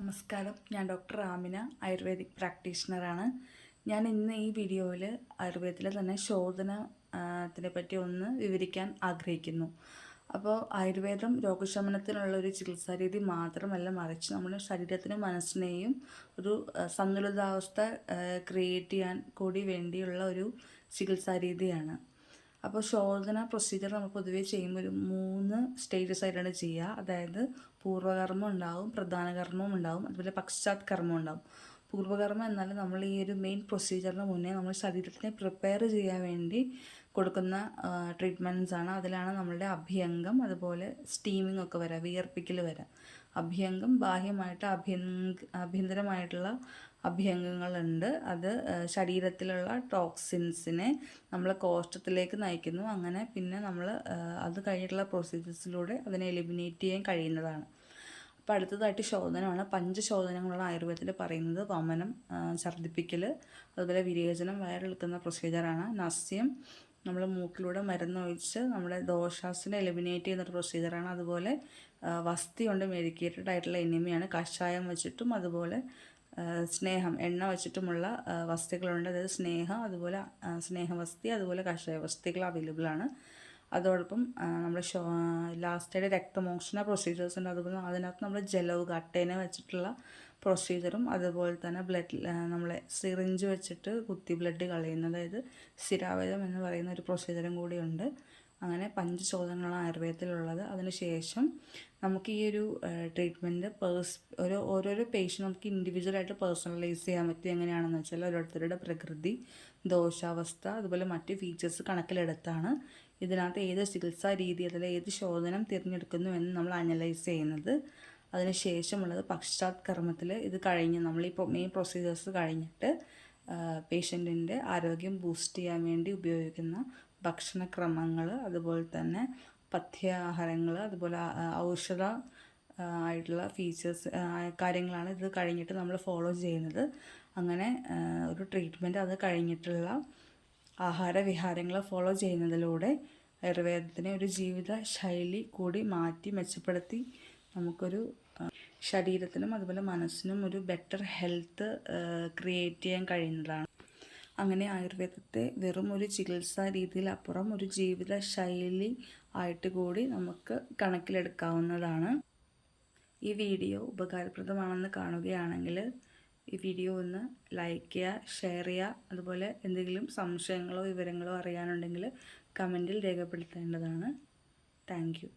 നമസ്കാരം. ഞാൻ doctor Amina, ayurvedic പ്രാക്ടീഷണറാണ്. ഞാൻ ഇന്ന് ഈ വീഡിയോയിൽ ആയുർവേദത്തിലെ തന്നെ ശോധനത്തിനെ പറ്റി ഒന്ന് വിവരിക്കാൻ ആഗ്രഹിക്കുന്നു. അപ്പോൾ ആയുർവേദം രോഗശമനത്തിനുള്ള ഒരു ചികിത്സാരീതി മാത്രമല്ല, മറിച്ച് നമ്മുടെ ശരീരത്തിനും മനസ്സിനെയും ഒരു സന്തുലിതാവസ്ഥ ക്രിയേറ്റ് ചെയ്യാൻ കൂടി വേണ്ടിയുള്ള ഒരു ചികിത്സാരീതിയാണ്. അപ്പോൾ ശോധന പ്രൊസീജിയർ നമ്മൾ പൊതുവേ ചെയ്യുമ്പോൾ ഒരു 3 സ്റ്റേജസ് ആയിട്ടാണ് ചെയ്യുക. അതായത് പൂർവ്വകർമ്മം ഉണ്ടാവും, പ്രധാന കർമ്മം ഉണ്ടാവും, അതുപോലെ പശ്ചാത് കർമ്മം ഉണ്ടാവും. പൂർവ്വകർമ്മം എന്നാൽ നമ്മൾ ഈ ഒരു മെയിൻ പ്രൊസീജിയറിന് മുന്നേ നമ്മൾ ശരീരത്തിനെ പ്രിപ്പയർ ചെയ്യാൻ വേണ്ടി കൊടുക്കുന്ന ട്രീറ്റ്മെൻറ്റ്സ് ആണ്. അതിലാണ് നമ്മളുടെ അഭ്യംഗം, അതുപോലെ സ്റ്റീമിംഗ് ഒക്കെ വരാം, വിയർപ്പിക്കൽ വരാം. അഭ്യംഗം ബാഹ്യമായിട്ട് ആഭ്യന്തരമായിട്ടുള്ള അഭ്യംഗങ്ങളുണ്ട്. അത് ശരീരത്തിലുള്ള ടോക്സിൻസിനെ നമ്മൾ കോഷ്ടത്തിലേക്ക് നയിക്കുന്നു. അങ്ങനെ പിന്നെ നമ്മൾ അത് കഴിഞ്ഞിട്ടുള്ള പ്രൊസീജിയേഴ്സിലൂടെ അതിനെ എലിമിനേറ്റ് ചെയ്യാൻ കഴിയുന്നതാണ്. അപ്പോൾ അടുത്തതായിട്ട് ശോധനമാണ്. പഞ്ചശോധനങ്ങളാണ് ആയുർവേദത്തിൽ പറയുന്നത്. വമനം, ഛർദ്ദിപ്പിക്കൽ, അതുപോലെ വിരേചനം, വയറിളക്കുന്ന പ്രൊസീജിയറാണ്. നസ്യം, നമ്മൾ മൂക്കിലൂടെ മരുന്നൊഴിച്ച് നമ്മുടെ ദോഷാസിനെ എലിമിനേറ്റ് ചെയ്യുന്നൊരു പ്രൊസീജിയറാണ്. അതുപോലെ വസ്തി കൊണ്ട് മെഡിക്കേറ്റഡ് ആയിട്ടുള്ള എനിമിയാണ്. കഷായം വെച്ചിട്ടും അതുപോലെ സ്നേഹം, എണ്ണ വെച്ചിട്ടുമുള്ള വസ്തികളുണ്ട്. അതായത് സ്നേഹം, അതുപോലെ സ്നേഹവസ്തി, അതുപോലെ കഷായ വസ്തികൾ അവൈലബിൾ ആണ്. അതോടൊപ്പം നമ്മൾ ലാസ്റ്റായിട്ട് രക്തമോക്ഷണ പ്രൊസീജിയേഴ്സ് ഉണ്ട്. അതുപോലെ അതിനകത്ത് നമ്മൾ ജലൗക, അട്ടേനെ വെച്ചിട്ടുള്ള പ്രൊസീജിയറും, അതുപോലെ തന്നെ ബ്ലഡ് നമ്മളെ സിറിഞ്ച് വെച്ചിട്ട് കുത്തി ബ്ലഡ് കളയുന്ന, അതായത് സ്ഥിരാവേദം എന്ന് പറയുന്ന ഒരു പ്രൊസീജിയറും കൂടിയുണ്ട്. അങ്ങനെ പഞ്ചശോധനകളാണ് ആയുർവേദത്തിലുള്ളത്. അതിനുശേഷം നമുക്ക് ഈ ഒരു ട്രീറ്റ്മെൻറ്റ് ഓരോരോ പേഷ്യൻ്റ് നമുക്ക് ഇൻഡിവിജ്വലായിട്ട് പേഴ്സണലൈസ് ചെയ്യാൻ പറ്റും. എങ്ങനെയാണെന്ന് വെച്ചാൽ ഓരോരുത്തരുടെ പ്രകൃതി, ദോഷാവസ്ഥ, അതുപോലെ മറ്റ് ഫീച്ചേഴ്സ് കണക്കിലെടുത്താണ് ഇതിനകത്ത് ഏത് ചികിത്സാ രീതി, അതിൽ ഏത് ശോധനം തിരഞ്ഞെടുക്കുന്നു എന്ന് നമ്മൾ അനലൈസ് ചെയ്യുന്നത്. അതിന് ശേഷമുള്ളത് പശ്ചാത് കർമ്മത്തിൽ ഇത് കഴിഞ്ഞ് നമ്മൾ ഈ മെയിൻ പ്രൊസീജിയേഴ്സ് കഴിഞ്ഞിട്ട് പേഷ്യൻറ്റിൻ്റെ ആരോഗ്യം ബൂസ്റ്റ് ചെയ്യാൻ വേണ്ടി ഉപയോഗിക്കുന്ന ഭക്ഷണക്രമങ്ങൾ, അതുപോലെ തന്നെ പഥ്യാഹാരങ്ങൾ, അതുപോലെ ഔഷധ ആയിട്ടുള്ള ഫീച്ചേഴ്സ് കാര്യങ്ങളാണ് ഇത് കഴിഞ്ഞിട്ട് നമ്മൾ ഫോളോ ചെയ്യുന്നത്. അങ്ങനെ ഒരു ട്രീറ്റ്മെൻറ്റ് അത് കഴിഞ്ഞിട്ടുള്ള ആഹാരവിഹാരങ്ങൾ ഫോളോ ചെയ്യുന്നതിലൂടെ ആയുർവേദത്തിനെ ഒരു ജീവിത ശൈലി കൂടി മാറ്റി മെച്ചപ്പെടുത്തി നമുക്കൊരു ശരീരത്തിനും അതുപോലെ മനസ്സിനും ഒരു ബെറ്റർ ഹെൽത്ത് ക്രിയേറ്റ് ചെയ്യാൻ കഴിയുന്നതാണ്. അങ്ങനെ ആയുർവേദത്തെ വെറും ഒരു ചികിത്സാ രീതിയിലപ്പുറം ഒരു ജീവിത ശൈലി ആയിട്ട് കൂടി നമുക്ക് കണക്കിലെടുക്കാവുന്നതാണ്. ഈ വീഡിയോ ഉപകാരപ്രദമാണെന്ന് കാണുകയാണെങ്കിൽ ഈ വീഡിയോ ഒന്ന് ലൈക്ക് ചെയ്യുക, ഷെയർ ചെയ്യുക. അതുപോലെ എന്തെങ്കിലും സംശയങ്ങളോ വിവരങ്ങളോ അറിയാനുണ്ടെങ്കിൽ കമൻറ്റിൽ രേഖപ്പെടുത്തേണ്ടതാണ്. Thank you.